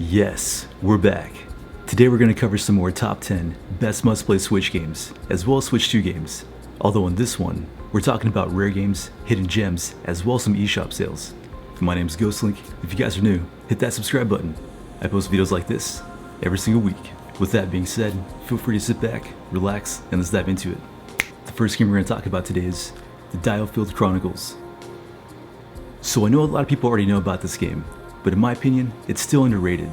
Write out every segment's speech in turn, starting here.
Yes, we're back. Today we're going to cover some more top 10 best must-play Switch games, as well as Switch 2 games. Although in this one, we're talking about rare games, hidden gems, as well as some eShop sales. My name's Ghostlink. If you guys are new, hit that subscribe button. I post videos like this every single week. With that being said, feel free to sit back, relax, and let's dive into it. The first game we're going to talk about today is the Diofield Chronicles. So I know a lot of people already know about this game, but in my opinion, it's still underrated.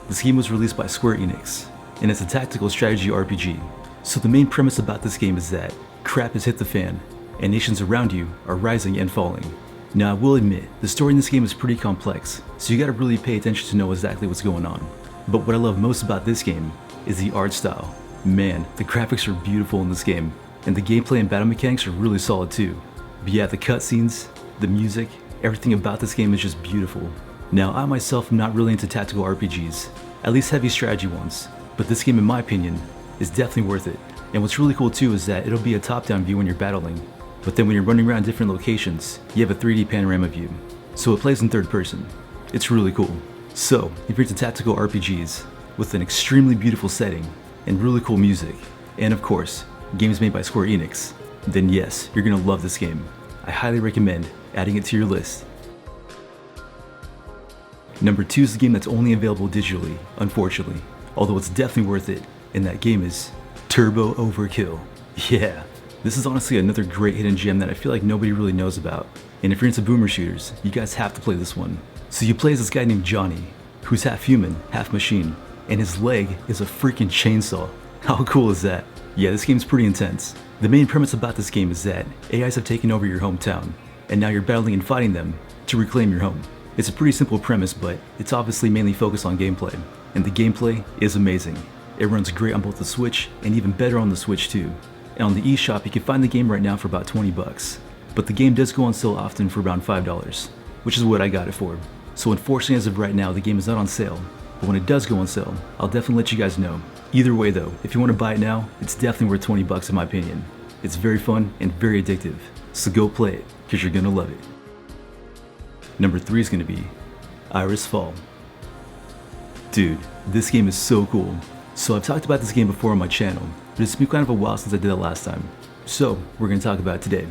This game was released by Square Enix, and it's a tactical strategy RPG. So the main premise about this game is that crap has hit the fan, and nations around you are rising and falling. Now I will admit, the story in this game is pretty complex, so you gotta really pay attention to know exactly what's going on. But what I love most about this game is the art style. Man, the graphics are beautiful in this game, and the gameplay and battle mechanics are really solid too. But yeah, the cutscenes, the music, everything about this game is just beautiful. Now I myself am not really into tactical RPGs, at least heavy strategy ones, but this game in my opinion is definitely worth it. And what's really cool too is that it'll be a top-down view when you're battling, but then when you're running around different locations, you have a 3D panorama view, so it plays in third person. It's really cool. So if you're into tactical RPGs with an extremely beautiful setting and really cool music, and of course, games made by Square Enix, then yes, you're gonna love this game. I highly recommend adding it to your list. Number 2 is a game that's only available digitally, unfortunately, although it's definitely worth it, and that game is Turbo Overkill. Yeah, this is honestly another great hidden gem that I feel like nobody really knows about, and if you're into boomer shooters, you guys have to play this one. So you play as this guy named Johnny, who's half human, half machine, and his leg is a freaking chainsaw. How cool is that? Yeah, this game's pretty intense. The main premise about this game is that AIs have taken over your hometown, and now you're battling and fighting them to reclaim your home. It's a pretty simple premise, but it's obviously mainly focused on gameplay, and the gameplay is amazing. It runs great on both the Switch and even better on the Switch too. And on the eShop, you can find the game right now for about 20 bucks, but the game does go on sale often for around $5, which is what I got it for. So unfortunately as of right now, the game is not on sale, but when it does go on sale, I'll definitely let you guys know. Either way though, if you want to buy it now, it's definitely worth 20 bucks in my opinion. It's very fun and very addictive, so go play it, because you're gonna love it. Number 3 is gonna be Iris Fall. Dude, this game is so cool. So I've talked about this game before on my channel, but it's been kind of a while since I did it last time. So we're gonna talk about it today.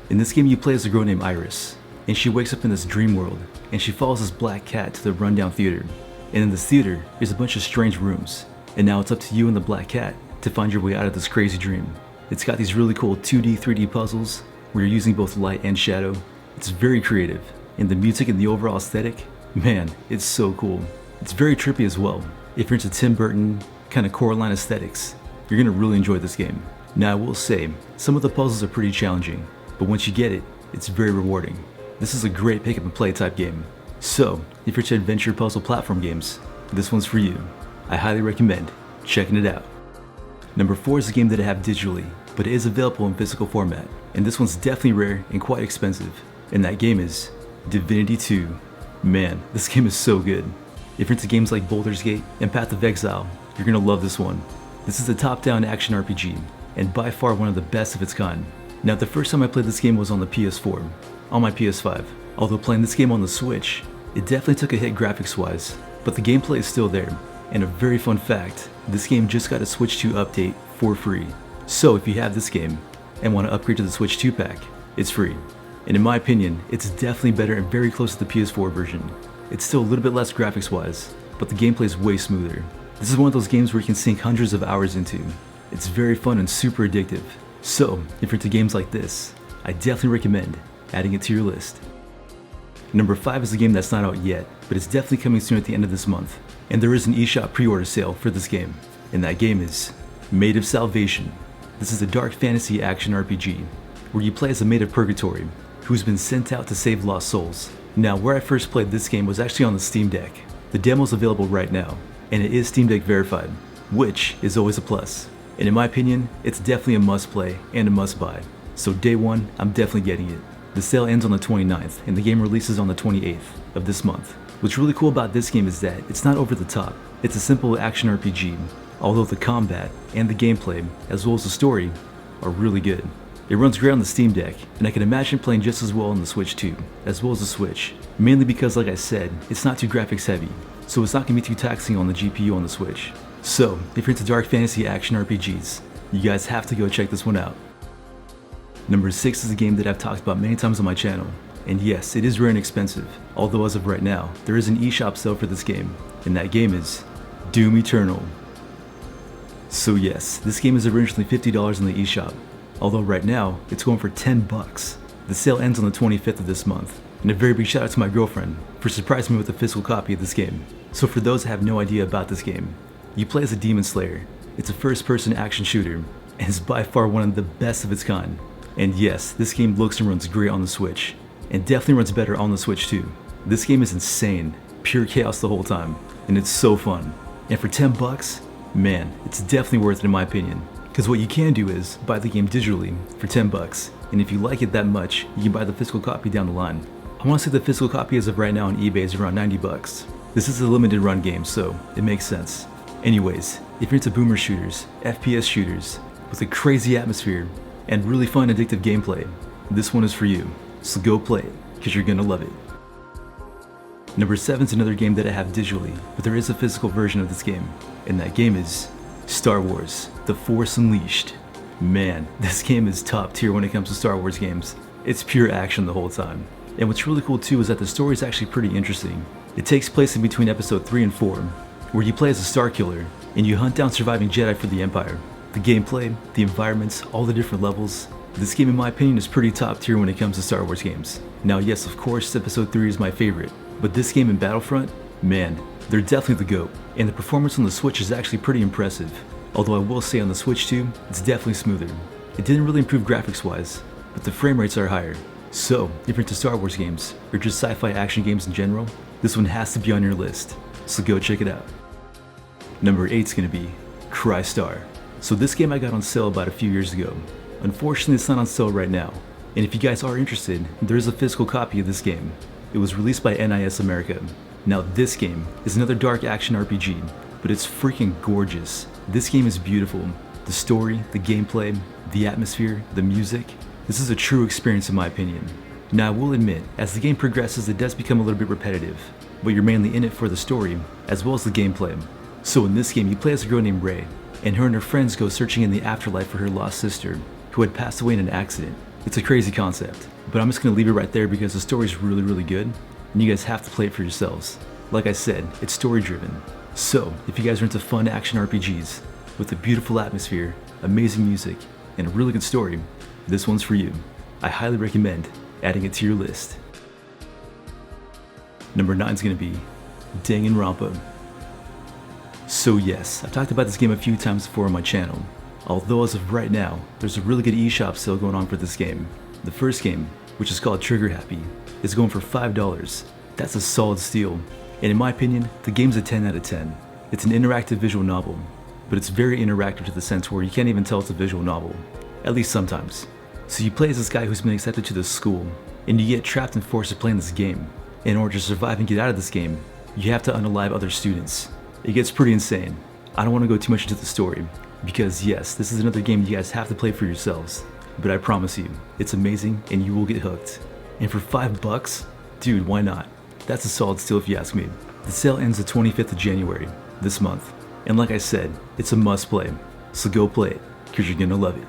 In this game you play as a girl named Iris, and she wakes up in this dream world, and she follows this black cat to the rundown theater. And in this theater, there's a bunch of strange rooms, and now it's up to you and the black cat to find your way out of this crazy dream. It's got these really cool 2D, 3D puzzles, where you're using both light and shadow. It's very creative. And the music and the overall aesthetic, man, it's so cool. It's very trippy as well. If you're into Tim Burton, kind of Coraline aesthetics, you're gonna really enjoy this game. Now I will say, some of the puzzles are pretty challenging, but once you get it, it's very rewarding. This is a great pick up and play type game. So, if you're into adventure puzzle platform games, this one's for you. I highly recommend checking it out. Number 4 is a game that I have digitally, but it is available in physical format, and this one's definitely rare and quite expensive, and that game is Divinity 2. Man, this game is so good. If you're into games like Baldur's Gate and Path of Exile, you're gonna love this one. This is a top-down action RPG, and by far one of the best of its kind. Now the first time I played this game was on the PS4, on my PS5. Although playing this game on the Switch, it definitely took a hit graphics-wise, but the gameplay is still there. And a very fun fact, this game just got a Switch 2 update for free. So if you have this game and want to upgrade to the Switch 2 pack, it's free. And in my opinion, it's definitely better and very close to the PS4 version. It's still a little bit less graphics wise, but the gameplay is way smoother. This is one of those games where you can sink hundreds of hours into. It's very fun and super addictive. So if you're into games like this, I definitely recommend adding it to your list. Number 5 is a game that's not out yet, but it's definitely coming soon at the end of this month. And there is an eShop pre-order sale for this game, and that game is Maid of Salvation. This is a dark fantasy action RPG, where you play as a maid of purgatory, who's been sent out to save lost souls. Now, where I first played this game was actually on the Steam Deck. The demo's available right now, and it is Steam Deck verified, which is always a plus. And in my opinion, it's definitely a must play and a must buy. So day one, I'm definitely getting it. The sale ends on the 29th, and the game releases on the 28th of this month. What's really cool about this game is that it's not over the top. It's a simple action RPG, although the combat and the gameplay, as well as the story, are really good. It runs great on the Steam Deck, and I can imagine playing just as well on the Switch too, as well as the Switch, mainly because like I said, it's not too graphics heavy, so it's not going to be too taxing on the GPU on the Switch. So, if you're into dark fantasy action RPGs, you guys have to go check this one out. Number 6 is a game that I've talked about many times on my channel, and yes, it is rare and expensive, although as of right now, there is an eShop sale for this game, and that game is Doom Eternal. So yes, this game is originally $50 in the eShop, although right now, it's going for 10 bucks. The sale ends on the 25th of this month, and a very big shout out to my girlfriend for surprising me with a physical copy of this game. So for those that have no idea about this game, you play as a demon slayer. It's a first-person action shooter, and is by far one of the best of its kind. And yes, this game looks and runs great on the Switch, and definitely runs better on the Switch too. This game is insane, pure chaos the whole time, and it's so fun. And for 10 bucks, man, it's definitely worth it in my opinion. Because what you can do is buy the game digitally for 10 bucks, and if you like it that much, you can buy the physical copy down the line. I want to say the physical copy as of right now on eBay is around 90 bucks. This is a limited run game, so it makes sense. Anyways, if you're into boomer shooters, FPS shooters, with a crazy atmosphere, and really fun addictive gameplay, this one is for you. So go play it, because you're gonna love it. Number 7 is another game that I have digitally, but there is a physical version of this game, and that game is Star Wars: The Force Unleashed. Man, this game is top tier when it comes to Star Wars games. It's pure action the whole time. And what's really cool too is that the story is actually pretty interesting. It takes place in between episode 3 and 4, where you play as a Star Killer, and you hunt down surviving Jedi for the Empire. The gameplay, the environments, all the different levels. This game in my opinion is pretty top tier when it comes to Star Wars games. Now yes, of course, episode 3 is my favorite, but this game and Battlefront, man, they're definitely the GOAT. And the performance on the Switch is actually pretty impressive. Although I will say on the Switch too, it's definitely smoother. It didn't really improve graphics wise, but the frame rates are higher. So, if you're into Star Wars games, or just sci-fi action games in general, this one has to be on your list, so go check it out. Number 8 is going to be Crystar. So this game I got on sale about a few years ago. Unfortunately, it's not on sale right now, and if you guys are interested, there is a physical copy of this game. It was released by NIS America. Now this game is another dark action RPG, but it's freaking gorgeous. This game is beautiful. The story, the gameplay, the atmosphere, the music. This is a true experience in my opinion. Now I will admit, as the game progresses it does become a little bit repetitive, but you're mainly in it for the story, as well as the gameplay. So in this game you play as a girl named Rey, and her and her friends go searching in the afterlife for her lost sister, who had passed away in an accident. It's a crazy concept, but I'm just going to leave it right there because the story is really good, and you guys have to play it for yourselves. Like I said, it's story driven. So if you guys are into fun action RPGs, with a beautiful atmosphere, amazing music, and a really good story, this one's for you. I highly recommend adding it to your list. Number 9 is going to be Danganronpa. So yes, I've talked about this game a few times before on my channel, although as of right now, there's a really good eShop sale going on for this game. The first game, which is called Trigger Happy, is going for $5. That's a solid steal, and in my opinion, the game's a 10 out of 10. It's an interactive visual novel, but it's very interactive to the sense where you can't even tell it's a visual novel, at least sometimes. So you play as this guy who's been accepted to this school, and you get trapped and forced to play in this game. In order to survive and get out of this game, you have to unalive other students. It gets pretty insane. I don't want to go too much into the story, because yes, this is another game you guys have to play for yourselves, but I promise you, it's amazing and you will get hooked. And for $5, dude, why not? That's a solid steal if you ask me. The sale ends the 25th of January, this month, and like I said, it's a must play, so go play it, because you're gonna love it.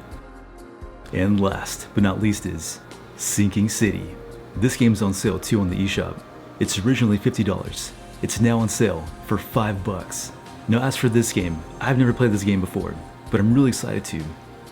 And last but not least is Sinking City. This game's on sale too on the eShop. It's originally $50. It's now on sale for $5. Now as for this game, I've never played this game before, but I'm really excited to,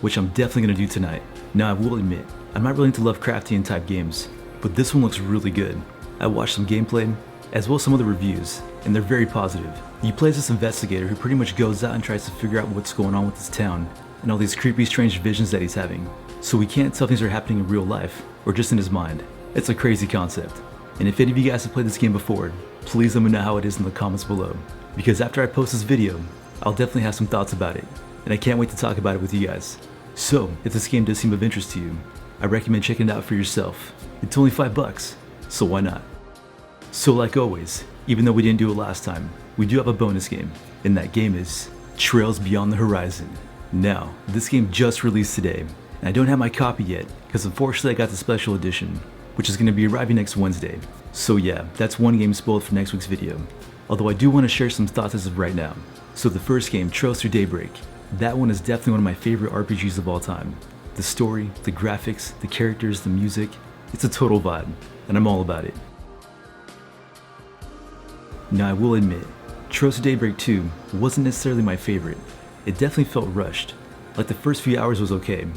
which I'm definitely going to do tonight. Now I will admit, I'm not really into Lovecraftian type games, but this one looks really good. I watched some gameplay, as well as some other reviews, and they're very positive. You play as this investigator who pretty much goes out and tries to figure out what's going on with his town, and all these creepy strange visions that he's having. So we can't tell things are happening in real life, or just in his mind. It's a crazy concept. And if any of you guys have played this game before, please let me know how it is in the comments below, because after I post this video, I'll definitely have some thoughts about it, and I can't wait to talk about it with you guys. So, if this game does seem of interest to you, I recommend checking it out for yourself. It's only $5, so why not? So like always, even though we didn't do it last time, we do have a bonus game, and that game is Trails Beyond the Horizon. Now, this game just released today, And I don't have my copy yet, because unfortunately I got the special edition, which is going to be arriving next Wednesday. So yeah, that's one game spoiled for next week's video. Although I do want to share some thoughts as of right now. So the first game, Trails Through Daybreak, that one is definitely one of my favorite RPGs of all time. The story, the graphics, the characters, the music, it's a total vibe, and I'm all about it. Now I will admit, Trails Through Daybreak 2 wasn't necessarily my favorite. It definitely felt rushed. Like the first few hours was okay,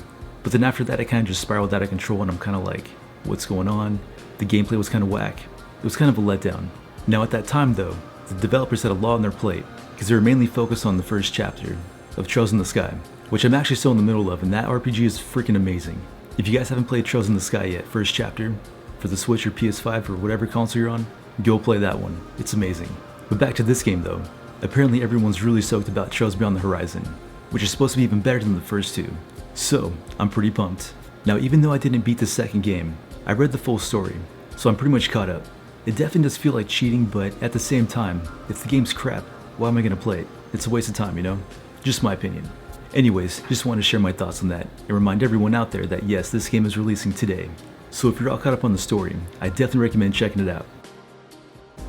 but then after that it kind of just spiraled out of control and I'm kind of like, what's going on? The gameplay was kind of whack. It was kind of a letdown. Now at that time though, the developers had a lot on their plate because they were mainly focused on the first chapter of Trails in the Sky, which I'm actually still in the middle of, and that RPG is freaking amazing. If you guys haven't played Trails in the Sky yet, first chapter, for the Switch or PS5 or whatever console you're on, go play that one. It's amazing. But back to this game though. Apparently everyone's really stoked about Trails Beyond the Horizon, which is supposed to be even better than the first two. So, I'm pretty pumped. Now even though I didn't beat the second game, I read the full story, so I'm pretty much caught up. It definitely does feel like cheating, but at the same time, if the game's crap, why am I gonna play it? It's a waste of time, you know? Just my opinion. Anyways, just wanted to share my thoughts on that and remind everyone out there that yes, this game is releasing today. So if you're all caught up on the story, I definitely recommend checking it out.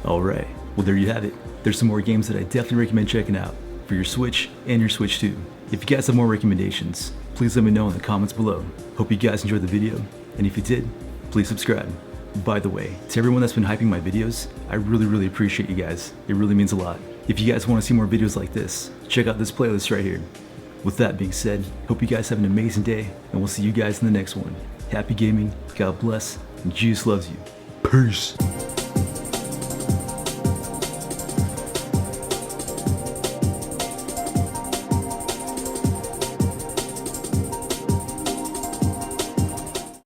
Alright, well there you have it. There's some more games that I definitely recommend checking out for your Switch and your Switch 2. If you guys have more recommendations, please let me know in the comments below. Hope you guys enjoyed the video, and if you did, please subscribe. By the way, to everyone that's been hyping my videos, I really appreciate you guys. It really means a lot. If you guys want to see more videos like this, check out this playlist right here. With that being said, hope you guys have an amazing day, and we'll see you guys in the next one. Happy gaming, God bless, and Jesus loves you. Peace.